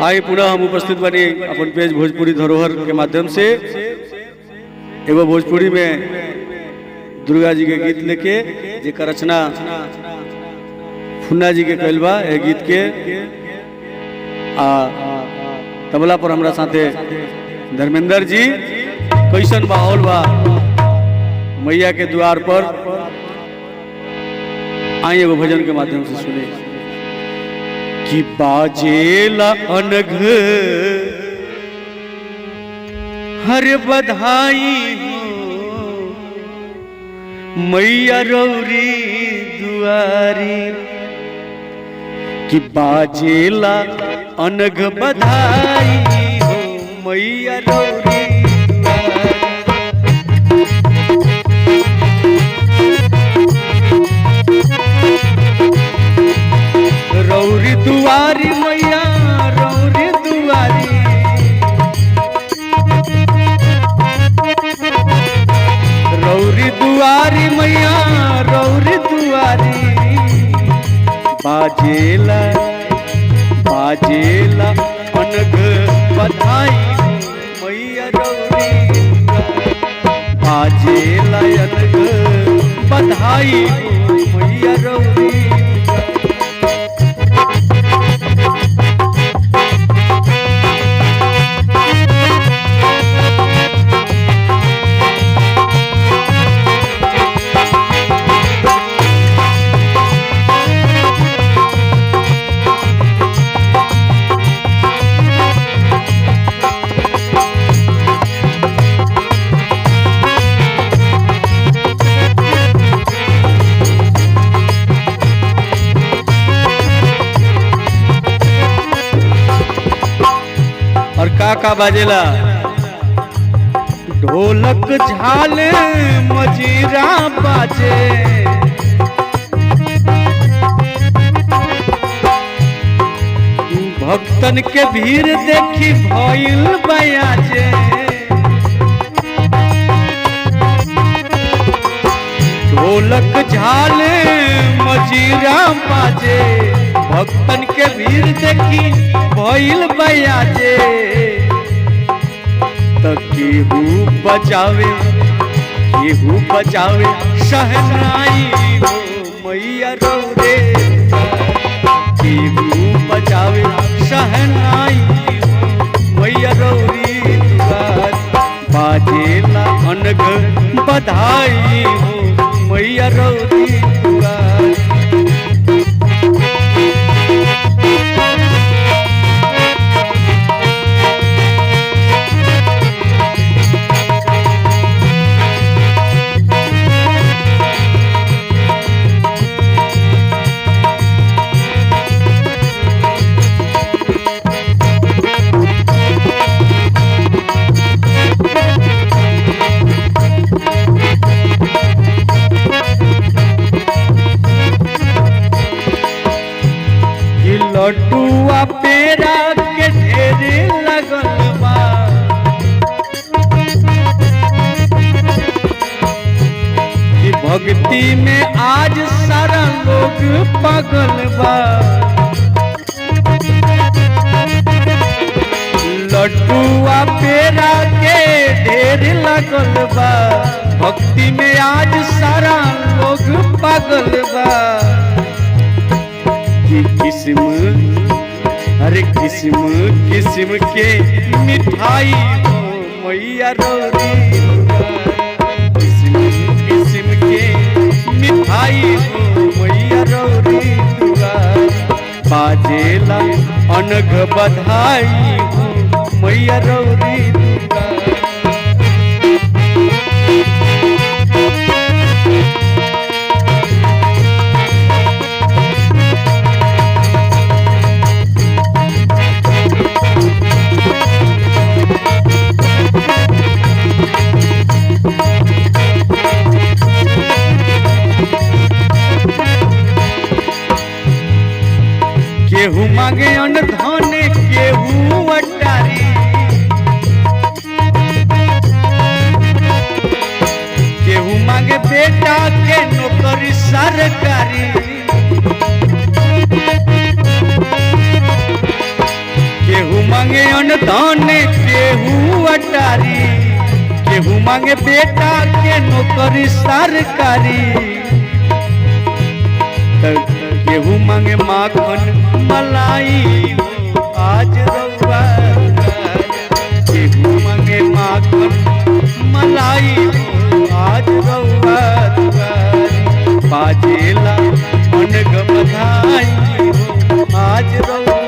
आई पुनः हम उपस्थित बनी अपन पेज भोजपुरी धरोहर के माध्यम से एगो भोजपुरी में दुर्गा जी के गीत लेके जेकर रचना फुन्ना जी के कैल बा। ए गीत के तबला पर हमरा साथे धर्मेंद्र जी। कैसन माहौल बा मैया के द्वार पर, आई एगो भजन के माध्यम से सुने कि बाजेला अनघ हर बधाई हो मैया रौरी दुआरी, कि बाजेला अनघ बधाई हो मैया रौरी रौरी दुआरी मैया रौरी दुआरी, रौरी दुआरी मैया रौरी दुआरी, बाजेला बाजेला अनघ बधाई मैया रौरी, बाजेला अनघ बधाई मैया रौरी। और का बाजेला ढोलक झाल मजीरा बाजे, भक्तन के भीड़ देखी भइल बयाजे, ढोलक झाल मजीरा बाजे, भक्तन के भीड़ देखी भइल बयाजे, तो केहू बजावे शहनाई हो मैया रौरे, केहू बजावे शहनाई हो मैया रौरी दुआर, बाजेला अनघ बधाई हो मैया रौरी दुआर। लड्डुआ पेड़ा के ढेरे लगल बा, कि भक्ति में आज सारा लोग पागल बा, लड्डुआ पेड़ा के ढेर लगल बा, भक्ति में आज सारा लोग पागल बा, किस्म अरे किस्म किस्म के मिठाई हो मैया रौरी, किस्म किस्म के मिठाई हो मैया रौरी दुआर, बाजेला अनघ बधाई हो मैया रौरी दुआर। केहू मांगे अन्न धन केहू अटारी, केहू मांगे बेटा के नौकरी सरकारी, केहू मांगे अनधन केहू अटारी, केहू मांगे बेटा के नौकरी सरकारी, केहू मांगे माखन मलाई आज रउआ, केहू मांगे माखन मलाई आज रउआ, बाजेला मन गम बधाई आज रउआ।